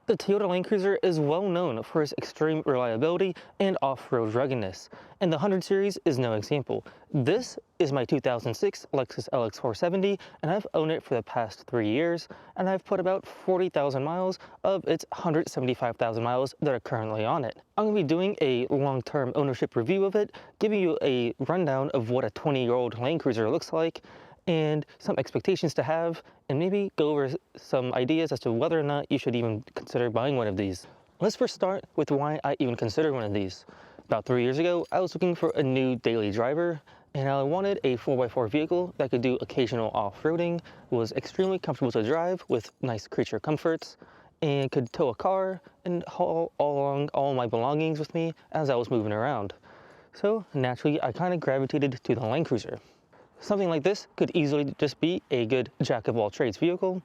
The Toyota Landcruiser is well known for its extreme reliability and off-road ruggedness, and the 100 series is no example. This is my 2006 Lexus LX 470, and I've owned it for the past 3 years, and I've put about 40,000 miles of its 175,000 miles that are currently on it. I'm going to be doing a long-term ownership review of it, giving you a rundown of what a 20-year-old Landcruiser looks like, and some expectations to have, and maybe go over some ideas as to whether or not you should even consider buying one of these. Let's first start with why I even considered one of these. About 3 years ago, I was looking for a new daily driver, and I wanted a 4x4 vehicle that could do occasional off-roading, was extremely comfortable to drive with nice creature comforts, and could tow a car and haul along all my belongings with me as I was moving around. So naturally, I kind of gravitated to the Landcruiser. Something like this could easily just be a good jack-of-all-trades vehicle,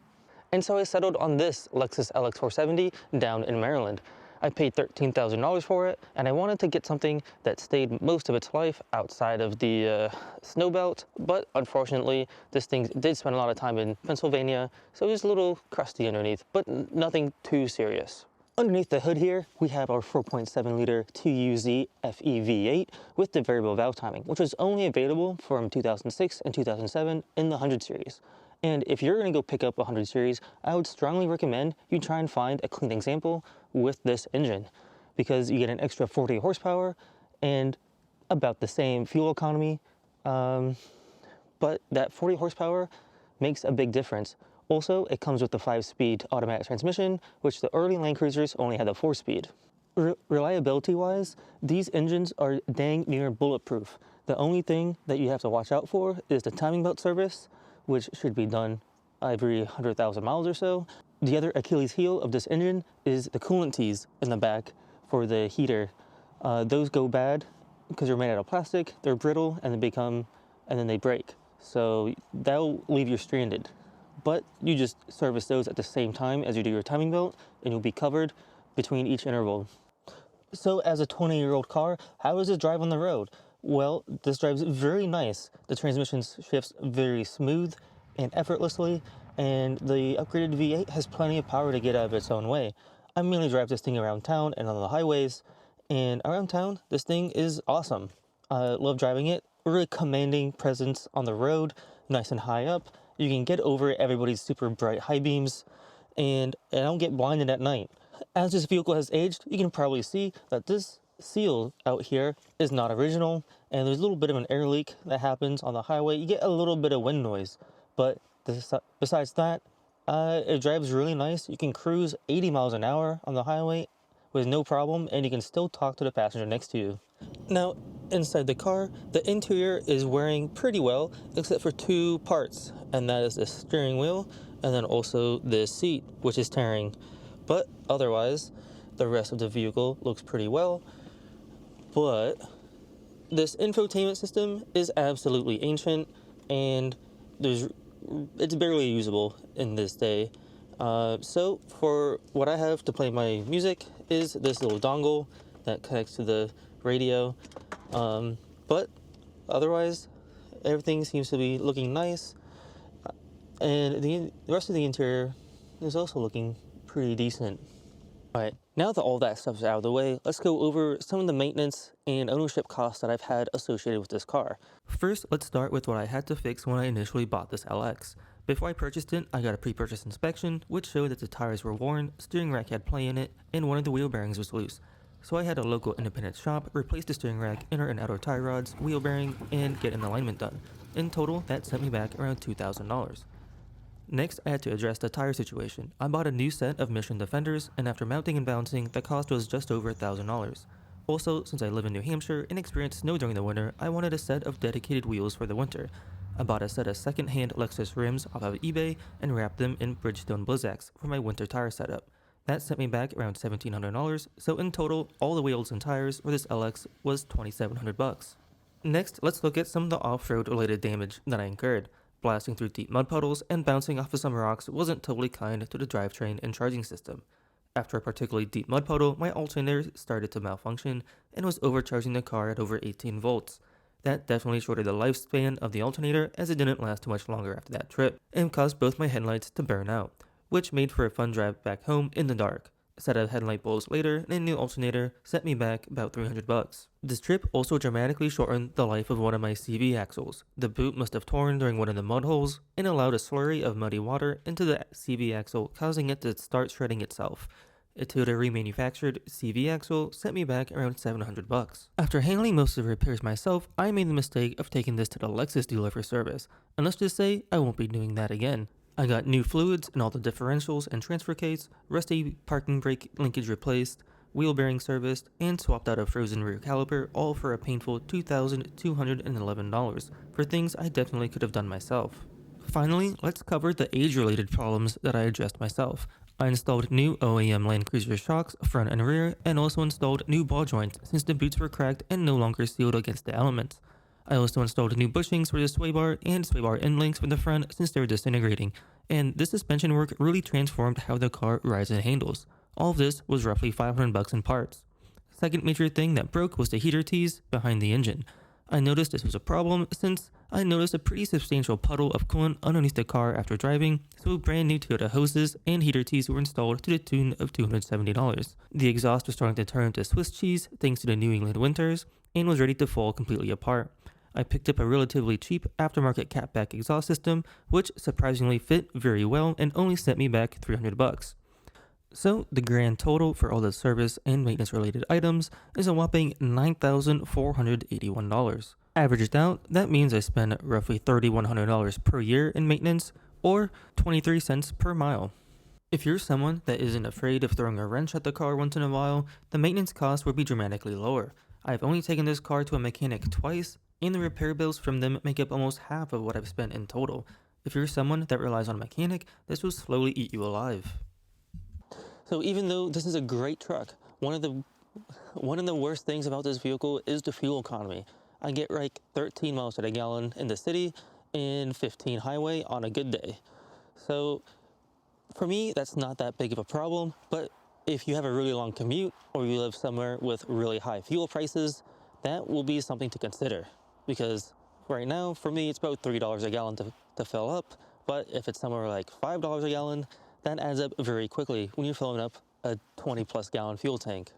and so I settled on this Lexus LX 470 down in Maryland. I paid $13,000 for it, and I wanted to get something that stayed most of its life outside of the snow belt, but unfortunately this thing did spend a lot of time in Pennsylvania, so it was a little crusty underneath, but nothing too serious. Underneath the hood here, we have our 4.7 liter 2UZ FE V8 with the variable valve timing, which was only available from 2006 and 2007 in the 100 series. And if you're going to go pick up a 100 series, I would strongly recommend you try and find a clean example with this engine, because you get an extra 40 horsepower and about the same fuel economy, but that 40 horsepower makes a big difference. Also, it comes with the 5-speed automatic transmission, which the early Landcruisers only had a 4-speed. Reliability-wise, these engines are dang near bulletproof. The only thing that you have to watch out for is the timing belt service, which should be done every 100,000 miles or so. The other Achilles heel of this engine is the coolant tees in the back for the heater. Those go bad because they're made out of plastic, they're brittle, and then they break. So that'll leave you stranded. But you just service those at the same time as you do your timing belt, and you'll be covered between each interval. So as a 20-year-old car, how does it drive on the road? Well, this drives very nice. The transmission shifts very smooth and effortlessly, and the upgraded V8 has plenty of power to get out of its own way. I mainly drive this thing around town and on the highways, and around town, this thing is awesome. I love driving it. Really commanding presence on the road, nice and high up. You can get over everybody's super bright high beams, and I don't get blinded at night. As this vehicle has aged, you can probably see that this seal out here is not original, and there's a little bit of an air leak that happens on the highway. You get a little bit of wind noise, but besides that, it drives really nice. You can cruise 80 miles an hour on the highway with no problem, and you can still talk to the passenger next to you. Now, inside the car, the interior is wearing pretty well, except for 2 parts, and that is the steering wheel, and then also the seat, which is tearing. But otherwise, the rest of the vehicle looks pretty well. But this infotainment system is absolutely ancient, and it's barely usable in this day. So for what I have to play my music is this little dongle that connects to the radio, but otherwise everything seems to be looking nice, and the rest of the interior is also looking pretty decent. Alright, now that all that stuff is out of the way, let's go over some of the maintenance and ownership costs that I've had associated with this car. First, let's start with what I had to fix when I initially bought this LX. Before I purchased it, I got a pre-purchase inspection, which showed that the tires were worn, steering rack had play in it, and one of the wheel bearings was loose. So I had a local independent shop replace the steering rack, inner and outer tie rods, wheel bearing, and get an alignment done. In total, that sent me back around $2,000. Next, I had to address the tire situation. I bought a new set of Michelin Defenders, and after mounting and balancing, the cost was just over $1,000. Also, since I live in New Hampshire and experience snow during the winter, I wanted a set of dedicated wheels for the winter. I bought a set of second-hand Lexus rims off of eBay and wrapped them in Bridgestone Blizzaks for my winter tire setup. That sent me back around $1,700, so in total, all the wheels and tires for this LX was $2,700. Next, let's look at some of the off-road related damage that I incurred. Blasting through deep mud puddles and bouncing off of some rocks wasn't totally kind to the drivetrain and charging system. After a particularly deep mud puddle, my alternator started to malfunction and was overcharging the car at over 18 volts. That definitely shortened the lifespan of the alternator, as it didn't last too much longer after that trip, and caused both my headlights to burn out, which made for a fun drive back home in the dark. set of headlight bulbs later, and a new alternator set me back about $300. This trip also dramatically shortened the life of one of my CV axles. The boot must have torn during one of the mud holes and allowed a slurry of muddy water into the CV axle, causing it to start shredding itself. A Toyota remanufactured CV axle sent me back around $700. After handling most of the repairs myself, I made the mistake of taking this to the Lexus dealer for service, and let's just say I won't be doing that again. I got new fluids in all the differentials and transfer case, rusty parking brake linkage replaced, wheel bearing serviced, and swapped out a frozen rear caliper, all for a painful $2,211 for things I definitely could have done myself. Finally, let's cover the age-related problems that I addressed myself. I installed new OEM Landcruiser shocks front and rear, and also installed new ball joints since the boots were cracked and no longer sealed against the elements. I also installed new bushings for the sway bar and sway bar end links for the front since they were disintegrating, and this suspension work really transformed how the car rides and handles. All of this was roughly $500 in parts. Second major thing that broke was the heater tees behind the engine. I noticed this was a problem since I noticed a pretty substantial puddle of coolant underneath the car after driving, so brand new Toyota hoses and heater tees were installed to the tune of $270. The exhaust was starting to turn into Swiss cheese thanks to the New England winters and was ready to fall completely apart. I picked up a relatively cheap aftermarket catback exhaust system, which surprisingly fit very well and only sent me back $300. So the grand total for all the service and maintenance related items is a whopping $9,481. Averaged out, that means I spend roughly $3,100 per year in maintenance, or 23 cents per mile. If you're someone that isn't afraid of throwing a wrench at the car once in a while, the maintenance cost would be dramatically lower. I've only taken this car to a mechanic twice, and the repair bills from them make up almost half of what I've spent in total. If you're someone that relies on a mechanic, this will slowly eat you alive. So even though this is a great truck, one of the worst things about this vehicle is the fuel economy. I get like 13 miles to the gallon in the city and 15 highway on a good day. So for me, that's not that big of a problem, but if you have a really long commute or you live somewhere with really high fuel prices, that will be something to consider. Because right now, for me, it's about $3 a gallon to fill up, but if it's somewhere like $5 a gallon, that adds up very quickly when you're filling up a 20 plus gallon fuel tank.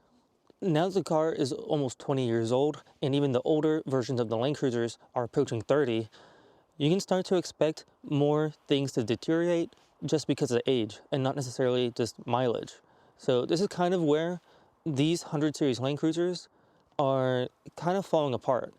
Now that the car is almost 20 years old, and even the older versions of the Landcruisers are approaching 30, you can start to expect more things to deteriorate just because of age and not necessarily just mileage. So this is kind of where these 100 series Landcruisers are kind of falling apart.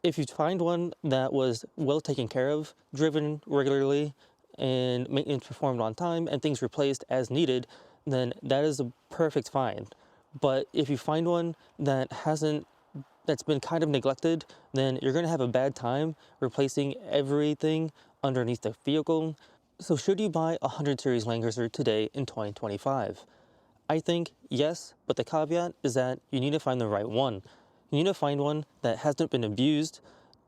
If you find one that was well taken care of, driven regularly, and maintenance performed on time and things replaced as needed, then that is a perfect find. But if you find one that's been kind of neglected, then you're going to have a bad time replacing everything underneath the vehicle. So should you buy a 100 series Landcruiser today in 2025? I think yes, but the caveat is that you need to find the right one. You need to find one that hasn't been abused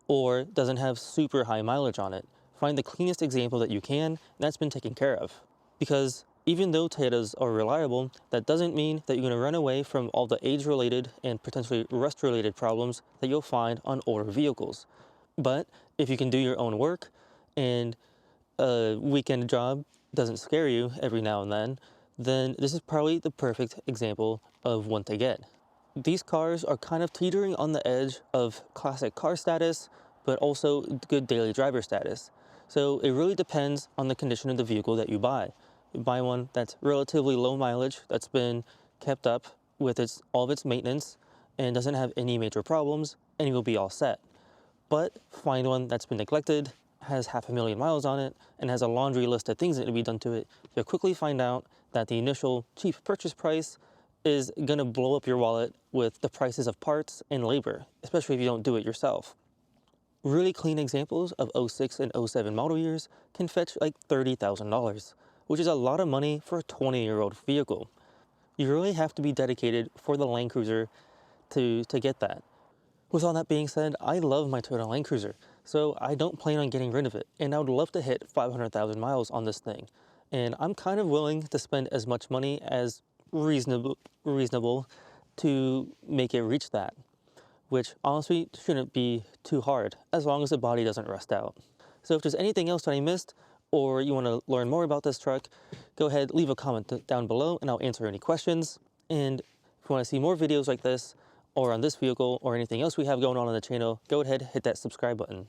or doesn't have super high mileage on it. Find the cleanest example that you can, and that's been taken care of. Because even though Toyotas are reliable, that doesn't mean that you're going to run away from all the age-related and potentially rust-related problems that you'll find on older vehicles. But if you can do your own work and a weekend job doesn't scare you every now and then this is probably the perfect example of one to get. These cars are kind of teetering on the edge of classic car status, but also good daily driver status. So it really depends on the condition of the vehicle that you buy. You buy one that's relatively low mileage, that's been kept up with all of its maintenance, and doesn't have any major problems, and you'll be all set. But find one that's been neglected, has 500,000 miles on it, and has a laundry list of things that need to be done to it, you'll quickly find out that the initial cheap purchase price is going to blow up your wallet with the prices of parts and labor, especially if you don't do it yourself. Really clean examples of 06 and 07 model years can fetch like $30,000, which is a lot of money for a 20-year-old vehicle. You really have to be dedicated for the Landcruiser to get that. With all that being said, I love my Toyota Landcruiser, so I don't plan on getting rid of it, and I would love to hit 500,000 miles on this thing. And I'm kind of willing to spend as much money as reasonable to make it reach that, which honestly shouldn't be too hard as long as the body doesn't rust out. So if there's anything else that I missed, or you want to learn more about this truck, go ahead, leave a comment down below and I'll answer any questions. And if you want to see more videos like this, or on this vehicle, or anything else we have going on the channel, go ahead, hit that subscribe button.